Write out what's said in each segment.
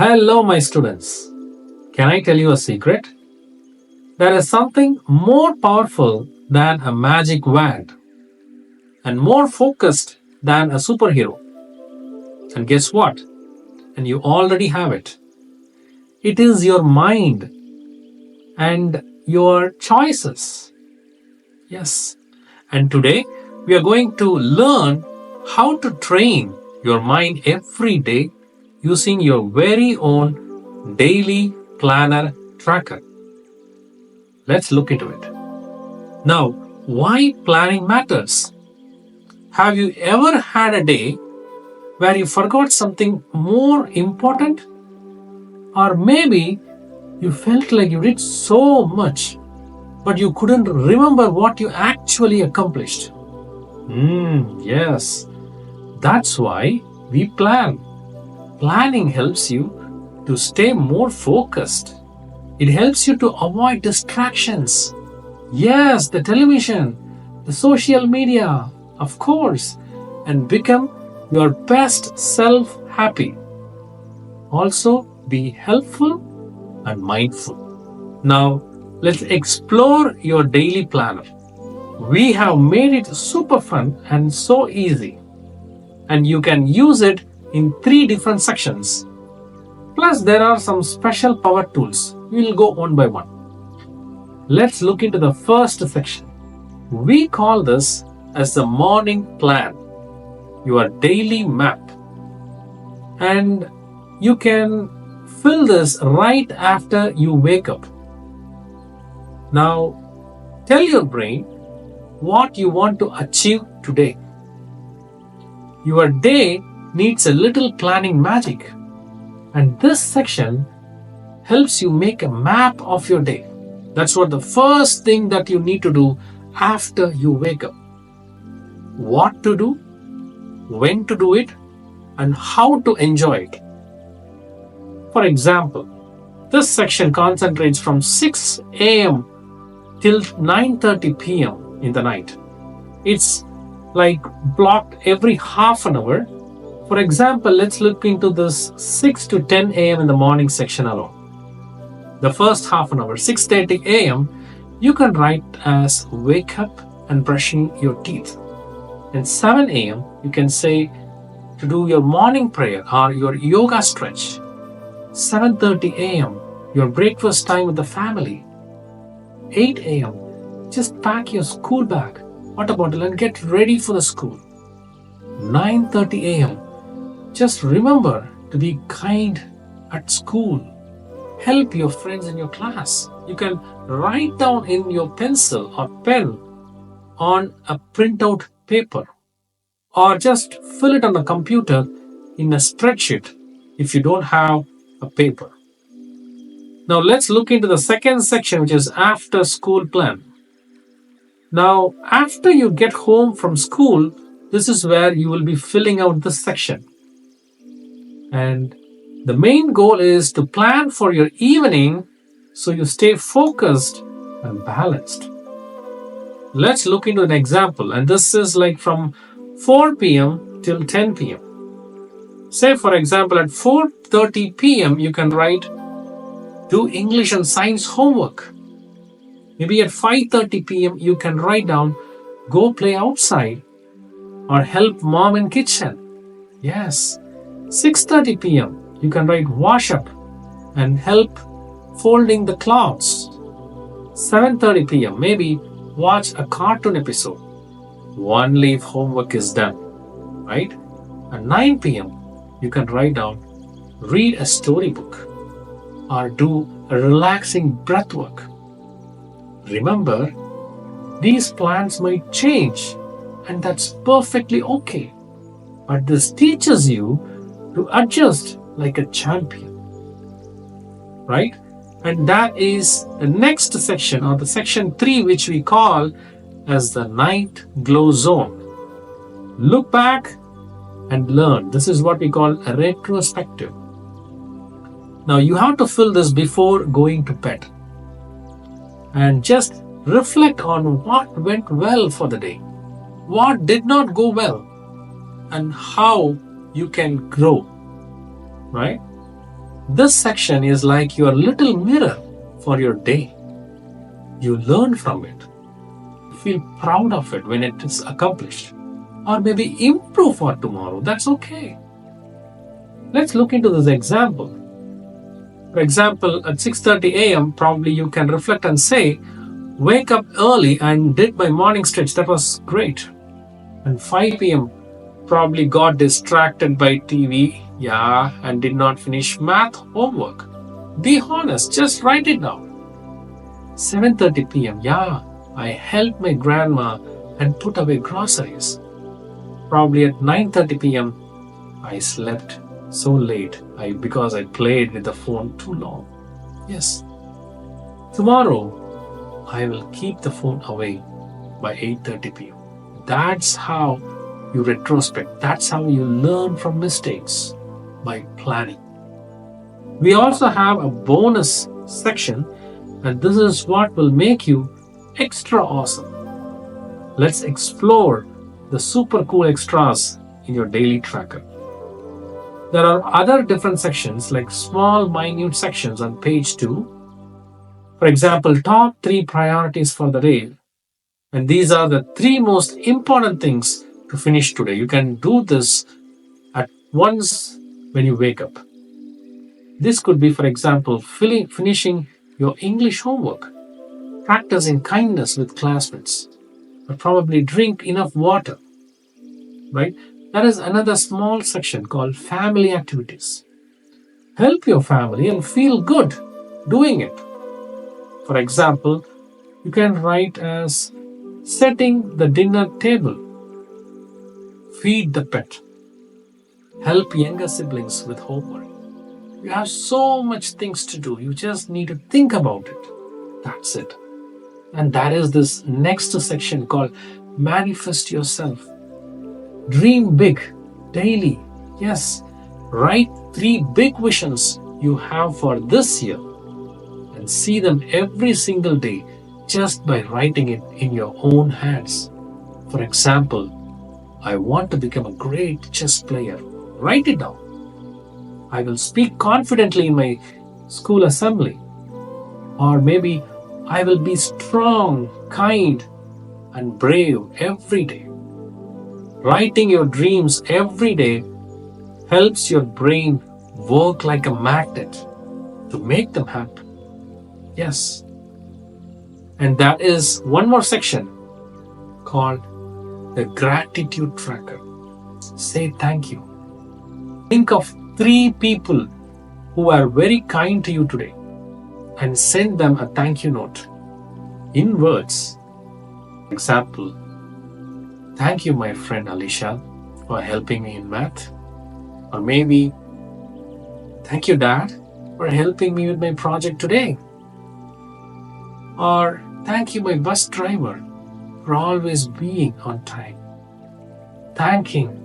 Hello, my students. Can I tell you a secret? There is something more powerful than a magic wand and more focused than a superhero. And guess what? And you already have it. It is your mind and your choices. Yes. And today we are going to learn how to train your mind every day using your very own daily planner tracker. Let's look into it. Now, why planning matters? Have you ever had a day where you forgot something more important? Or maybe you felt like you did so much, but you couldn't remember what you actually accomplished. Yes, that's why we plan. Planning helps you to stay more focused. It helps you to avoid distractions. Yes, the television, the social media, of course, and become your best self happy. Also, be helpful and mindful. Now, let's explore your daily planner. We have made it super fun and so easy. And you can use it in 3 different sections. Plus, there are some special power tools. We will go one by one. Let's look into the first section. We call this as the morning plan, your daily map. And you can fill this right after you wake up. Now, tell your brain what you want to achieve today. Your day needs a little planning magic. And this section helps you make a map of your day. That's what the first thing that you need to do after you wake up. What to do, when to do it, and how to enjoy it. For example, this section concentrates from 6 a.m. till 9:30 p.m. in the night. It's like blocked every half an hour. For example, let's look into this 6 to 10 a.m. in the morning section alone. The first half an hour, 6:30 a.m., you can write as wake up and brushing your teeth. And 7 a.m., you can say to do your morning prayer or your yoga stretch. 7:30 a.m., your breakfast time with the family. 8 a.m., just pack your school bag, water bottle, and get ready for the school. 9:30 a.m., just remember to be kind at school. Help your friends in your class. You can write down in your pencil or pen on a printout paper, or just fill it on the computer in a spreadsheet if you don't have a paper. Now let's look into the second section, which is after school plan. Now, after you get home from school, this is where you will be filling out this section. And the main goal is to plan for your evening so you stay focused and balanced. Let's look into an example, and this is like from 4 p.m. till 10 p.m. Say, for example, at 4:30 p.m., you can write, do English and science homework. Maybe at 5:30 p.m., you can write down, go play outside or help mom in kitchen. Yes. 6:30 p.m., you can write wash up and help folding the clothes. 7:30 p.m., maybe watch a cartoon episode. One leaf homework is done, right? At 9 p.m., you can write down, read a storybook or do a relaxing breathwork. Remember, these plans might change, and that's perfectly okay. But this teaches you to adjust like a champion, right? And that is the next section, or the section 3, which we call as the night glow zone. Look back and learn. This is what we call a retrospective. Now you have to fill this before going to bed. And just reflect on what went well for the day, what did not go well, and how you can grow, right? This section is like your little mirror for your day. You learn from it. Feel proud of it when it is accomplished. Or maybe improve for tomorrow. That's okay. Let's look into this example. For example, at 6:30 a.m., probably you can reflect and say, wake up early and did my morning stretch. That was great. And 5 p.m., probably got distracted by TV, and did not finish math homework. Be honest, just write it down. 7:30 p.m., I helped my grandma and put away groceries. Probably at 9:30 p.m., I slept so late because I played with the phone too long. Yes. Tomorrow, I will keep the phone away by 8:30 p.m. That's how you retrospect. That's how you learn from mistakes, by planning. We also have a bonus section, and this is what will make you extra awesome. Let's explore the super cool extras in your daily tracker. There are other different sections like small minute sections on page 2. For example, top 3 priorities for the day. And these are the 3 most important things to finish today. You can do this at once when you wake up. This could be, for example, finishing your English homework, practicing kindness with classmates, or probably drink enough water, right? That is another small section called family activities. Help your family and feel good doing it. For example, you can write as setting the dinner table, feed the pet, help younger siblings with homework. You have so much things to do. You just need to think about it. That's it. And that is this next section called manifest yourself. Dream big daily. Yes. Write 3 big visions you have for this year and see them every single day just by writing it in your own hands. For example, I want to become a great chess player. Write it down. I will speak confidently in my school assembly. Or maybe I will be strong, kind, and brave every day. Writing your dreams every day helps your brain work like a magnet to make them happen. Yes. And that is one more section called the gratitude tracker. Say thank you. Think of 3 people who are very kind to you today and send them a thank you note in words. For example, thank you, my friend Alicia, for helping me in math. Or maybe, thank you, Dad, for helping me with my project today. Or, thank you, my bus driver, for always being on time. Thanking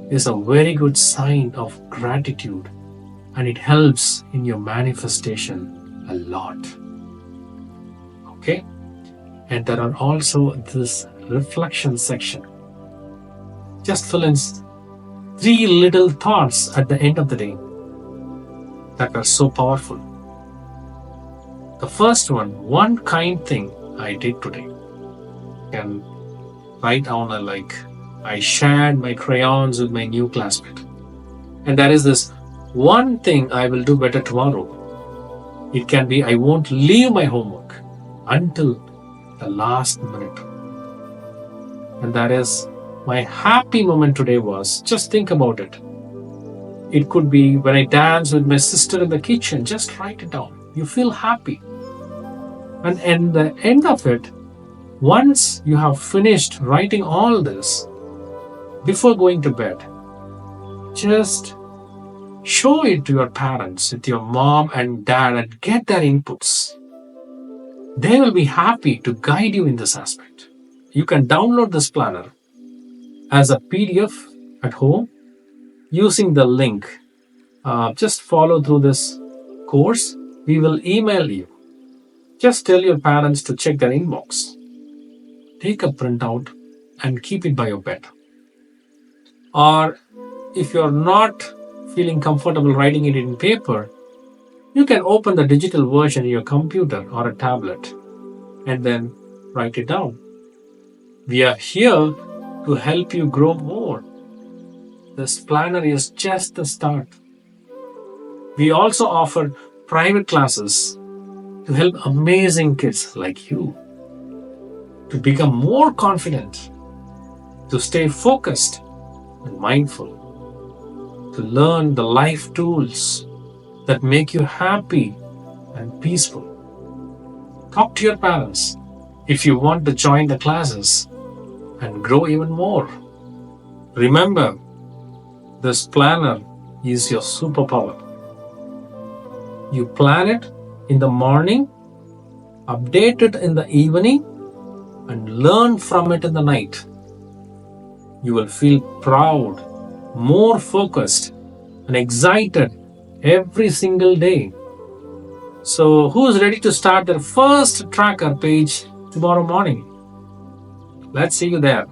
is a very good sign of gratitude, and it helps in your manifestation a lot. Okay? And there are also this reflection section. Just fill in 3 little thoughts at the end of the day that are so powerful. The first one kind thing I did today. You can write down like, I shared my crayons with my new classmate. And that is this one thing I will do better tomorrow. It can be, I won't leave my homework until the last minute. And that is, my happy moment today was, just think about it. It could be when I dance with my sister in the kitchen. Just write it down. You feel happy. And at the end of it, once you have finished writing all this, before going to bed, just show it to your parents, with your mom and dad, and get their inputs. They will be happy to guide you in this aspect. You can download this planner as a PDF at home using the link. Just follow through this course. We will email you. Just tell your parents to check their inbox. Take a printout and keep it by your bed. Or if you're not feeling comfortable writing it in paper, You can open the digital version in your computer or a tablet and then write it down. We are here to help you grow more. This planner is just the start. We also offer private classes to help amazing kids like you to become more confident, to stay focused and mindful, to learn the life tools that make you happy and peaceful. Talk to your parents if you want to join the classes and grow even more. Remember, this planner is your superpower. You plan it in the morning, update it in the evening, and learn from it in the night. You will feel proud, more focused, and excited every single day. So, who's ready to start their first tracker page tomorrow morning? Let's see you there.